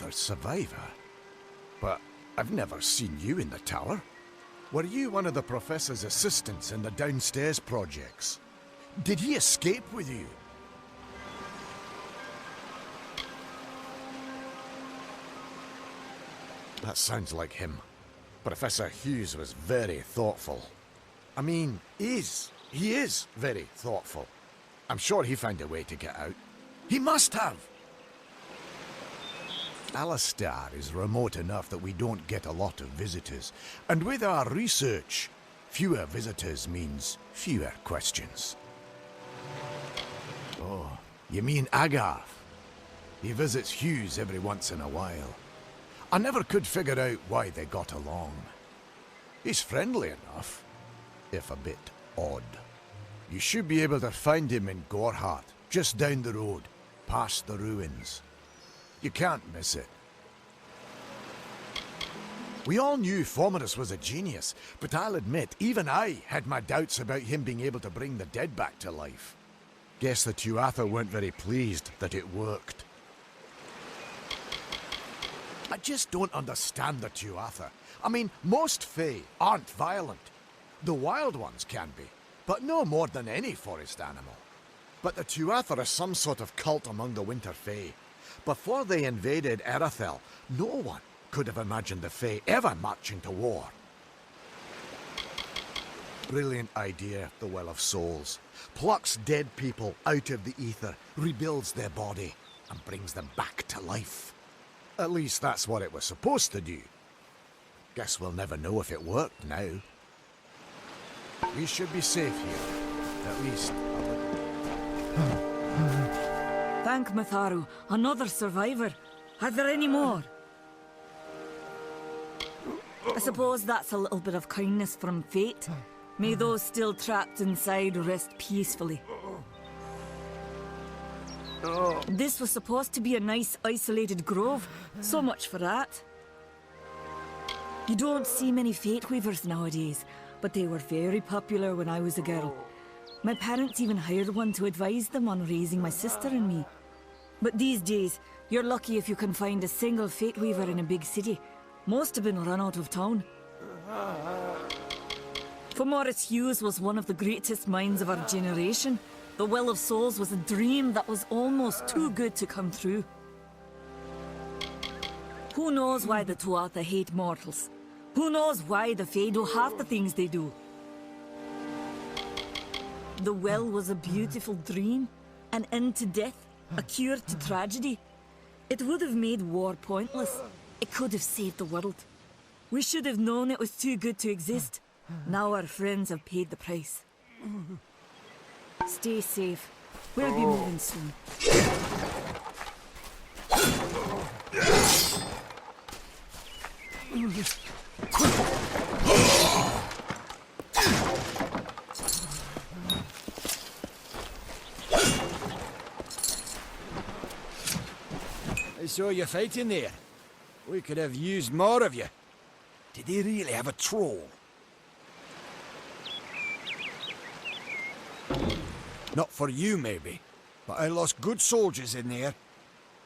Another survivor? But I've never seen you in the tower. Were you one of the Professor's assistants in the downstairs projects? Did he escape with you? That sounds like him. Professor Hughes was very thoughtful. I mean, he is very thoughtful. I'm sure he found a way to get out. He must have! Alistar is remote enough that we don't get a lot of visitors. And with our research, fewer visitors means fewer questions. Oh, you mean Agarth? He visits Hughes every once in a while. I never could figure out why they got along. He's friendly enough, if a bit odd. You should be able to find him in Gorhart, just down the road, past the ruins. You can't miss it. We all knew Fomerus was a genius, but I'll admit, even I had my doubts about him being able to bring the dead back to life. Guess the Tuatha weren't very pleased that it worked. I just don't understand the Tuatha. I mean, most Fae aren't violent. The wild ones can be, but no more than any forest animal. But the Tuatha are some sort of cult among the Winter Fae. Before they invaded Erythel, no one could have imagined the Fae ever marching to war. Brilliant idea, the Well of Souls. Plucks dead people out of the ether, rebuilds their body, and brings them back to life. At least that's what it was supposed to do. Guess we'll never know if it worked now. We should be safe here. At least Thank Matharu, another survivor. Are there any more? I suppose that's a little bit of kindness from fate. May those still trapped inside rest peacefully. This was supposed to be a nice isolated grove. So much for that. You don't see many Fate Weavers nowadays, but they were very popular when I was a girl. My parents even hired one to advise them on raising my sister and me. But these days, you're lucky if you can find a single Fate Weaver in a big city. Most have been run out of town. Fomerus Hughes was one of the greatest minds of our generation. The Well of Souls was a dream that was almost too good to come true. Who knows why the Tuatha hate mortals? Who knows why the Fae do half the things they do? The well was a beautiful dream, an end to death, a cure to tragedy. It would have made war pointless. It could have saved the world. We should have known it was too good to exist. Now our friends have paid the price. Stay safe. We'll be moving soon. I saw you fighting there. We could have used more of you. Did they really have a troll? Not for you, maybe, but I lost good soldiers in there.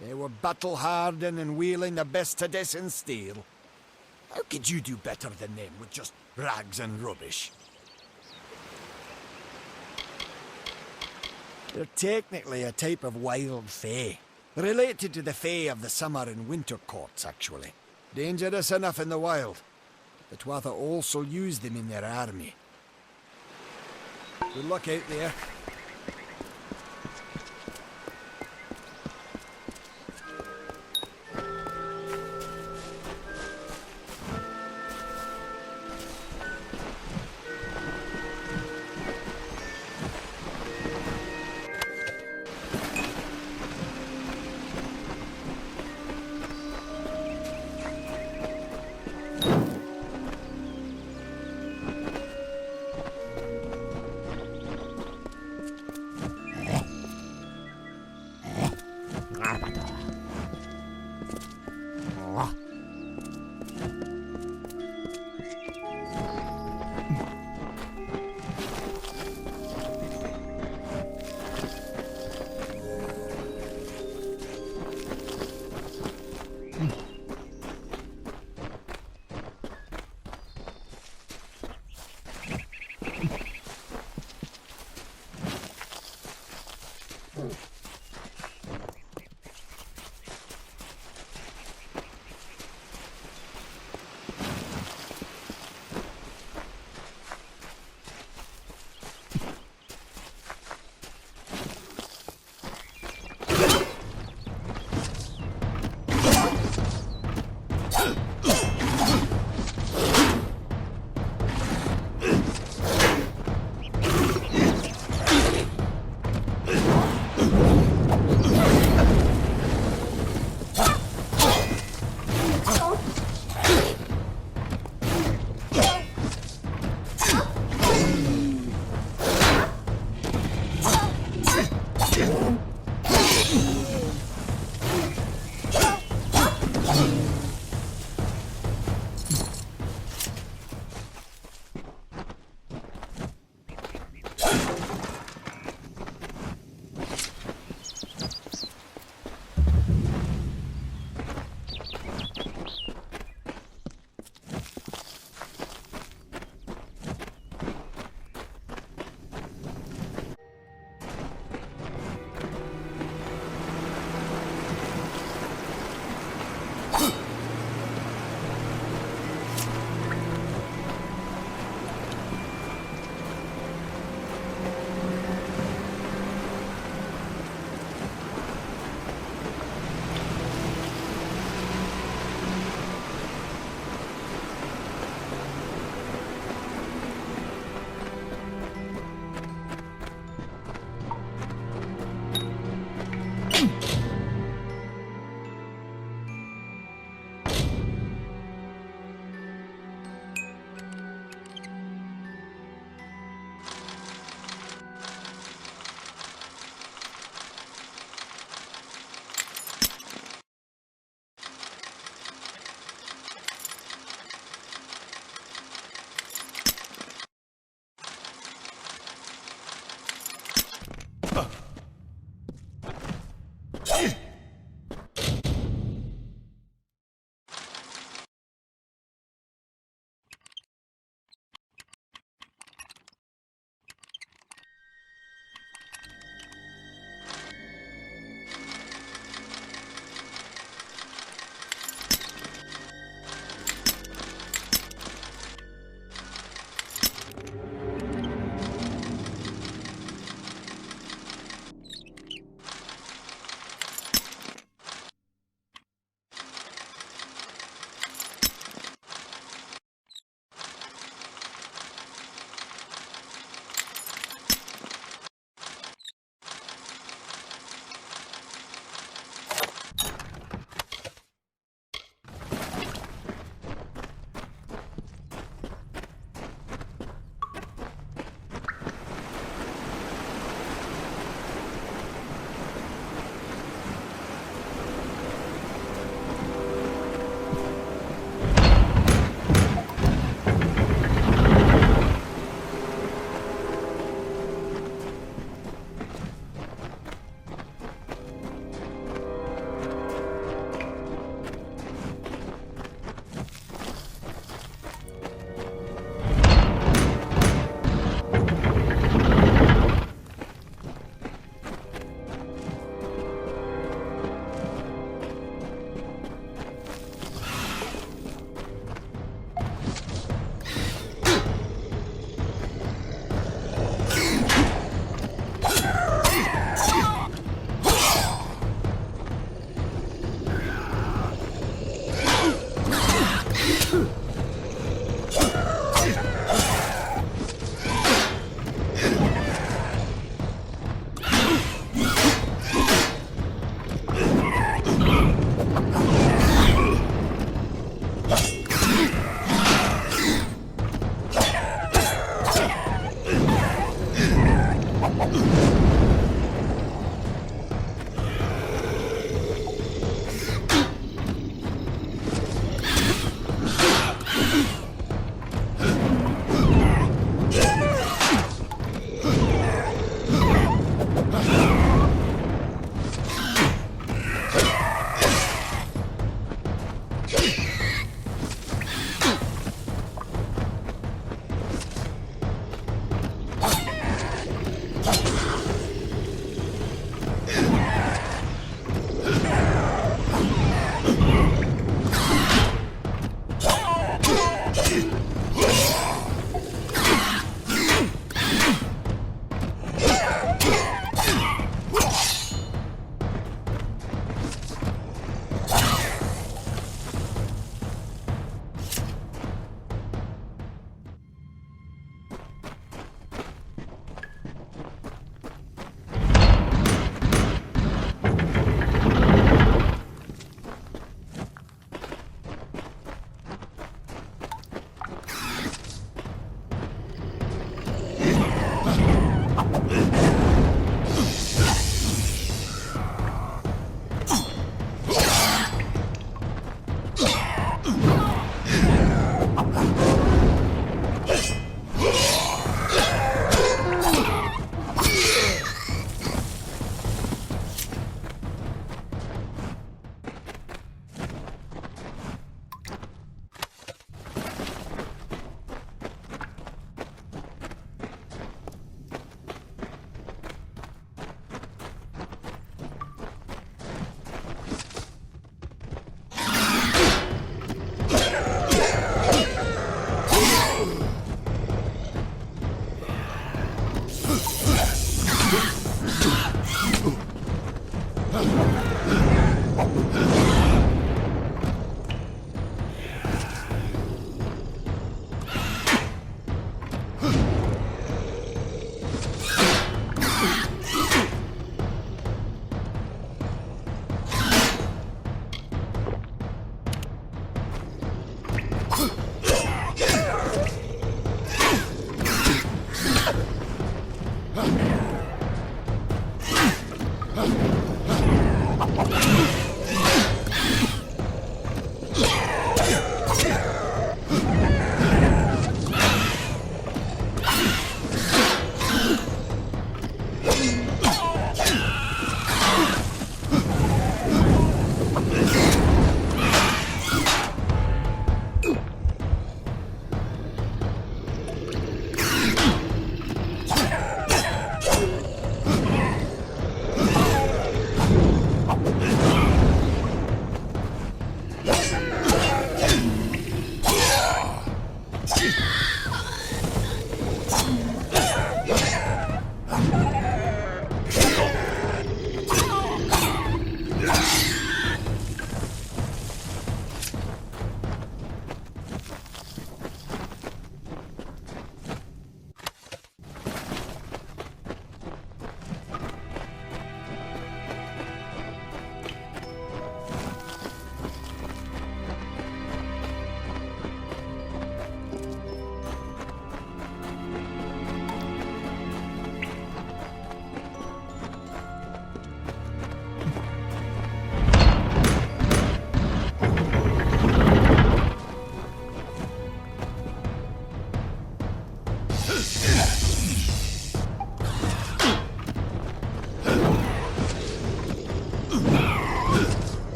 They were battle-hardened and wielding the best Tedescan steel. How could you do better than them with just rags and rubbish? They're technically a type of wild fae. Related to the fae of the summer and winter courts, actually. Dangerous enough in the wild. The Tuatha also use them in their army. Good luck out there.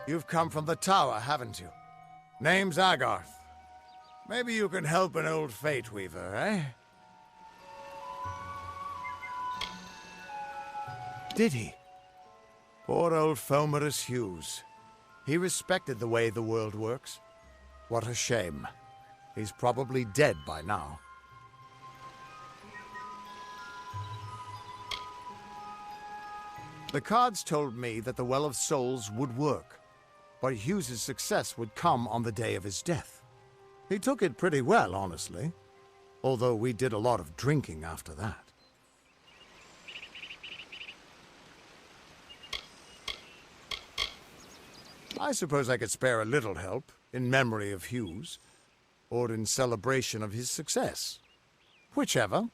You've come from the tower, haven't you? Name's Agarth. Maybe you can help an old Fate Weaver, eh? Did he? Poor old Fomerus Hughes. He respected the way the world works. What a shame. He's probably dead by now. The cards told me that the Well of Souls would work, but Hughes's success would come on the day of his death. He took it pretty well, honestly, although we did a lot of drinking after that. I suppose I could spare a little help in memory of Hughes, or in celebration of his success. Whichever.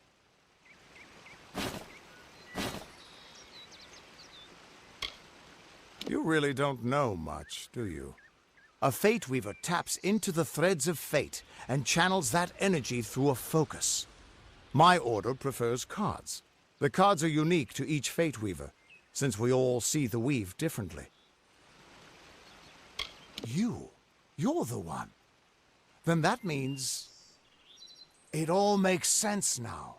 You really don't know much, do you? A Fate Weaver taps into the threads of fate and channels that energy through a focus. My order prefers cards. The cards are unique to each Fate Weaver, since we all see the weave differently. You're the one. Then that means... it all makes sense now.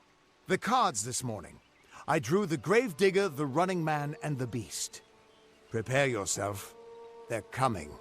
The cards this morning. I drew the Gravedigger, the Running Man, and the Beast. Prepare yourself. They're coming.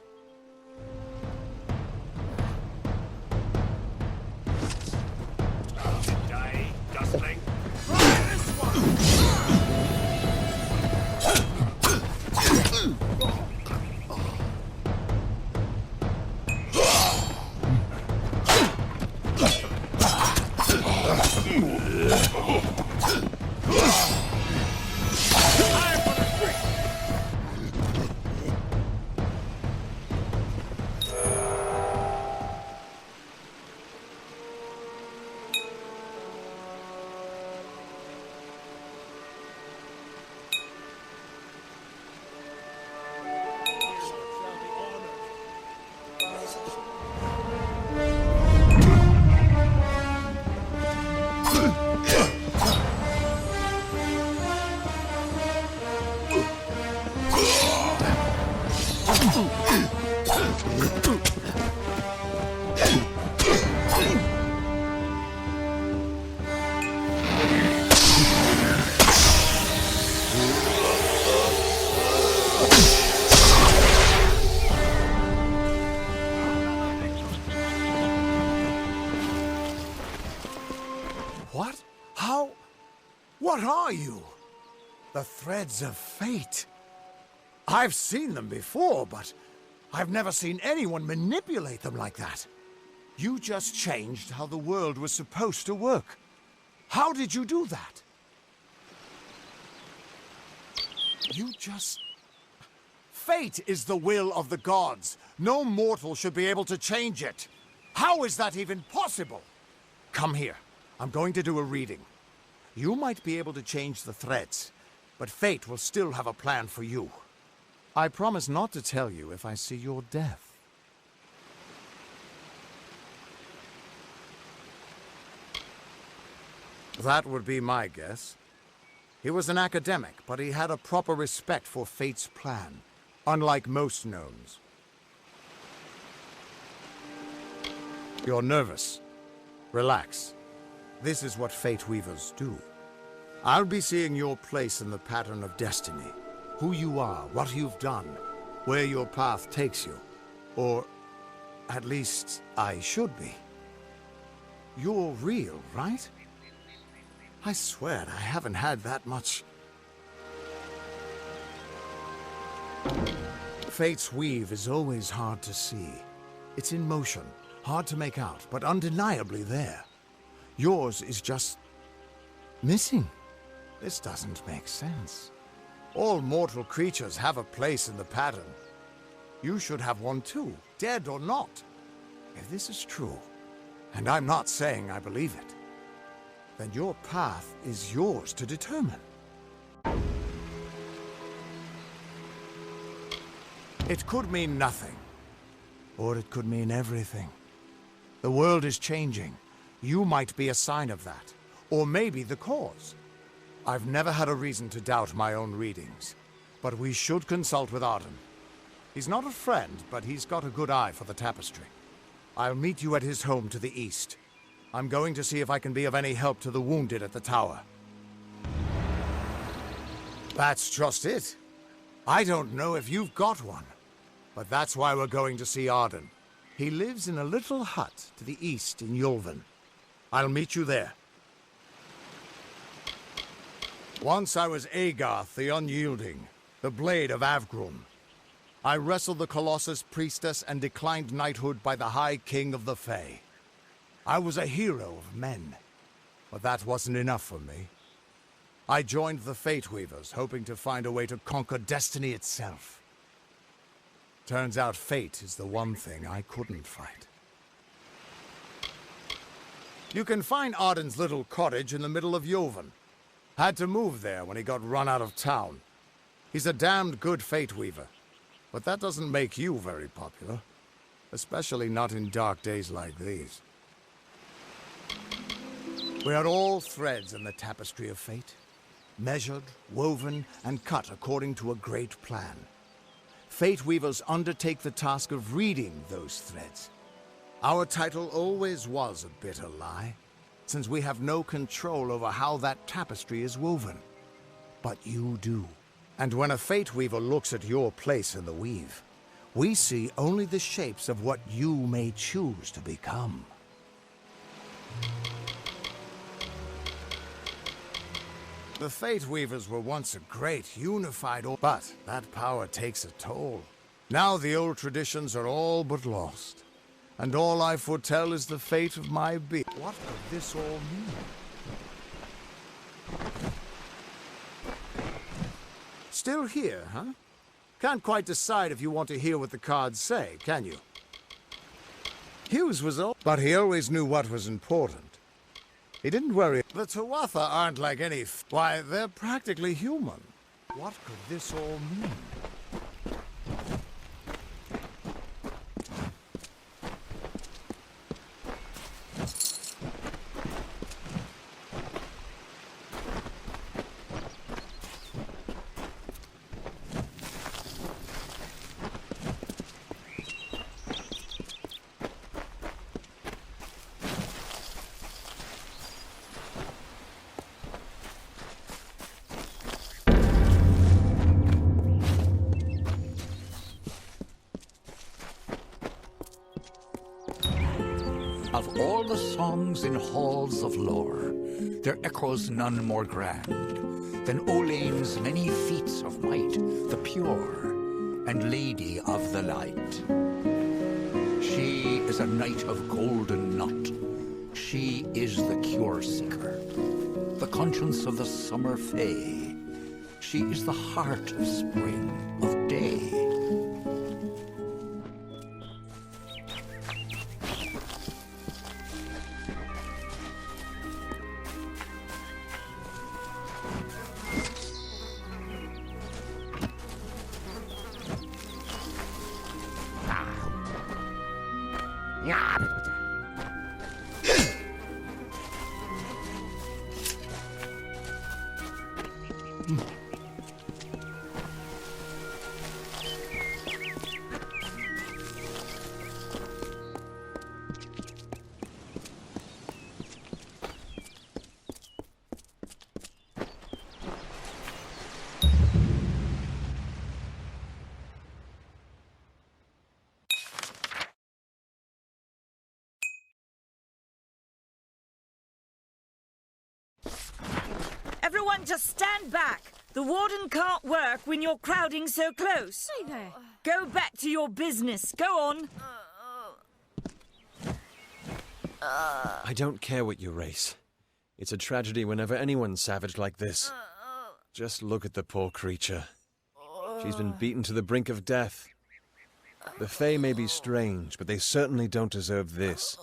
What? How? What are you? The threads of fate. I've seen them before, but I've never seen anyone manipulate them like that. You just changed how the world was supposed to work. How did you do that? You just... Fate is the will of the gods. No mortal should be able to change it. How is that even possible? Come here. I'm going to do a reading. You might be able to change the threads, but fate will still have a plan for you. I promise not to tell you if I see your death. That would be my guess. He was an academic, but he had a proper respect for fate's plan, unlike most gnomes. You're nervous. Relax. This is what Fate Weavers do. I'll be seeing your place in the pattern of destiny. Who you are, what you've done, where your path takes you. Or, at least, I should be. You're real, right? I swear I haven't had that much. Fate's weave is always hard to see. It's in motion, hard to make out, but undeniably there. Yours is just... missing. This doesn't make sense. All mortal creatures have a place in the pattern. You should have one too, dead or not. If this is true, and I'm not saying I believe it, then your path is yours to determine. It could mean nothing, or it could mean everything. The world is changing. You might be a sign of that, or maybe the cause. I've never had a reason to doubt my own readings, but we should consult with Arden. He's not a friend, but he's got a good eye for the tapestry. I'll meet you at his home to the east. I'm going to see if I can be of any help to the wounded at the tower. That's just it. I don't know if you've got one, but that's why we're going to see Arden. He lives in a little hut to the east in Yulven. I'll meet you there. Once I was Agarth the Unyielding, the Blade of Avgrun. I wrestled the Colossus priestess and declined knighthood by the High King of the Fae. I was a hero of men, but that wasn't enough for me. I joined the Fate Weavers, hoping to find a way to conquer destiny itself. Turns out fate is the one thing I couldn't fight. You can find Arden's little cottage in the middle of Yulven. Had to move there when he got run out of town. He's a damned good Fate Weaver, but that doesn't make you very popular. Especially not in dark days like these. We are all threads in the tapestry of fate, measured, woven, and cut according to a great plan. Fate Weavers undertake the task of reading those threads. Our title always was a bitter lie, since we have no control over how that tapestry is woven. But you do. And when a Fate Weaver looks at your place in the weave, we see only the shapes of what you may choose to become. The Fate Weavers were once a great, unified but that power takes a toll. Now the old traditions are all but lost. And all I foretell is the fate of my being. What could this all mean? Still here, huh? Can't quite decide if you want to hear what the cards say, can you? Hughes was old, but he always knew what was important. He didn't worry. The Tuatha aren't like any why, they're practically human. What could this all mean? Of all the songs in halls of lore, there echoes none more grand than Olane's many feats of might, the pure and lady of the light. She is a knight of golden knot. She is the cure seeker, the conscience of the summer fae. She is the heart of spring, of day. Everyone just stand back. The warden can't work when you're crowding so close. Hey there. Go back to your business. Go on. I don't care what you race. It's a tragedy whenever anyone's savage like this. Just look at the poor creature. She's been beaten to the brink of death. The Fae may be strange, but they certainly don't deserve this.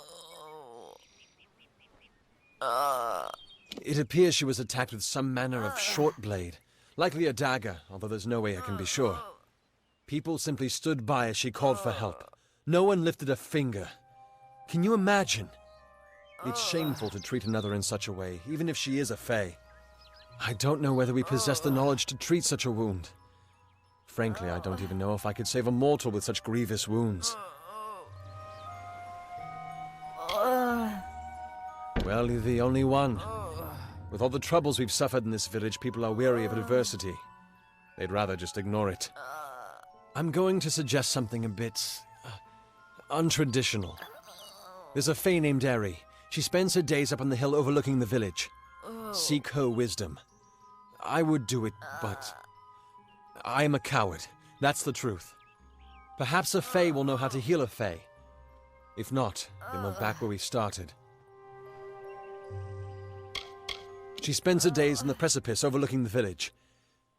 It appears she was attacked with some manner of short blade, likely a dagger, although there's no way I can be sure. People simply stood by as she called for help. No one lifted a finger. Can you imagine? It's shameful to treat another in such a way, even if she is a Fae. I don't know whether we possess the knowledge to treat such a wound. Frankly, I don't even know if I could save a mortal with such grievous wounds. Well, you're the only one. With all the troubles we've suffered in this village, people are weary of adversity. They'd rather just ignore it. I'm going to suggest something a bit untraditional. There's a Fae named Eri. She spends her days up on the hill overlooking the village. Seek her wisdom. I would do it, but I am a coward. That's the truth. Perhaps a Fae will know how to heal a Fae. If not, then we're back where we started. She spends her days on the precipice overlooking the village.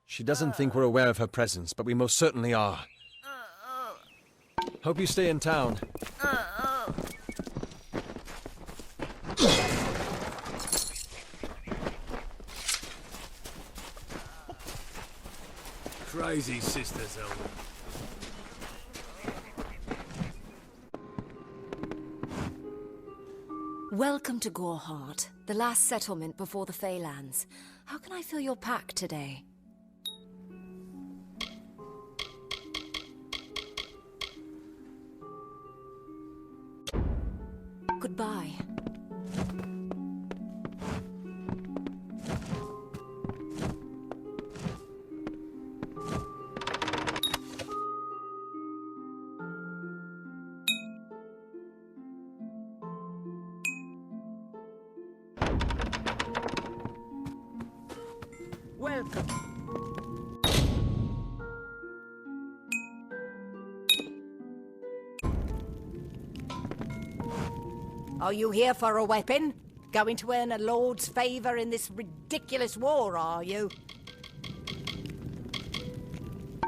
She doesn't think we're aware of her presence, but we most certainly are. Hope you stay in town. Crazy sisters, Elder. Welcome to Goreheart, the last settlement before the Feylands. How can I fill your pack today? Goodbye. Welcome. Are you here for a weapon? Going to earn a lord's favour in this ridiculous war, are you?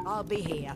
I'll be here.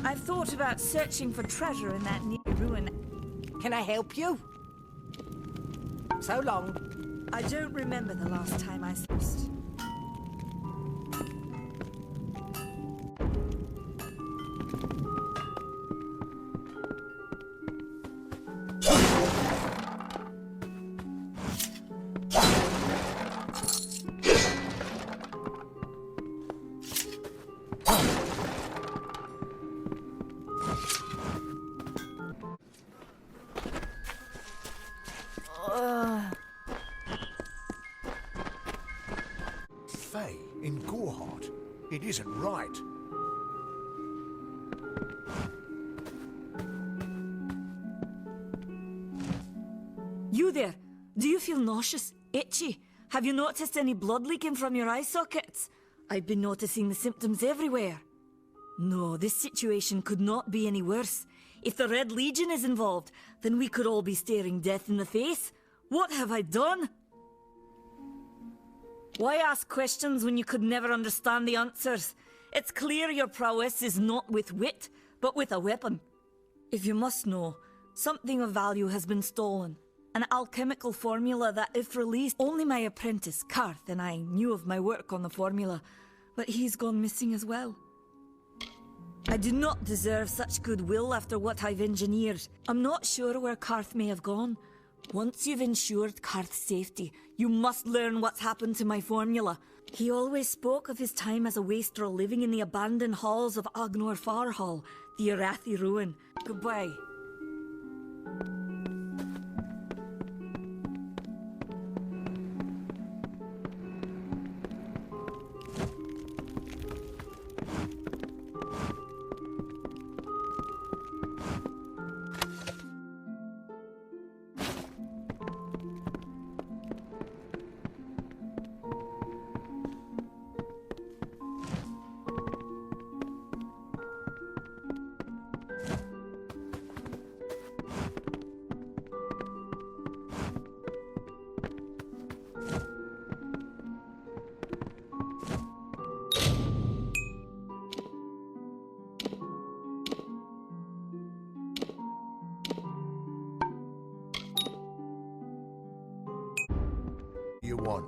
I've thought about searching for treasure in that near ruin. Can I help you? So long. I don't remember the last time I searched. Faye, in Goreheart. It isn't right. You there? Do you feel nauseous? Itchy? Have you noticed any blood leaking from your eye sockets? I've been noticing the symptoms everywhere. No, this situation could not be any worse. If the Red Legion is involved, then we could all be staring death in the face. What have I done? Why ask questions when you could never understand the answers? It's clear your prowess is not with wit, but with a weapon. If you must know, something of value has been stolen. An alchemical formula that, if released, only my apprentice, Karth, and I knew of my work on the formula, but he's gone missing as well. I do not deserve such goodwill after what I've engineered. I'm not sure where Karth may have gone. Once you've ensured Karth's safety, you must learn what's happened to my formula. He always spoke of his time as a wastrel living in the abandoned halls of Agnor Farhall, the Arathi ruin. Goodbye. You want.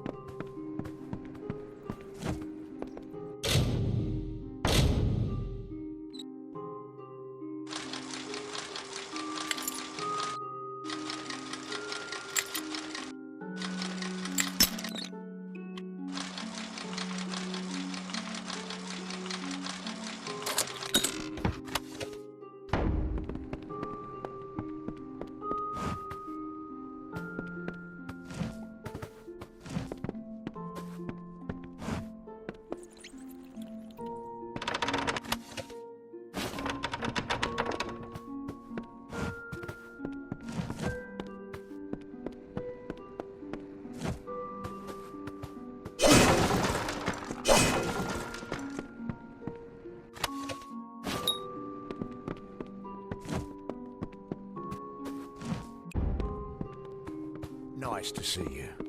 Nice to see you.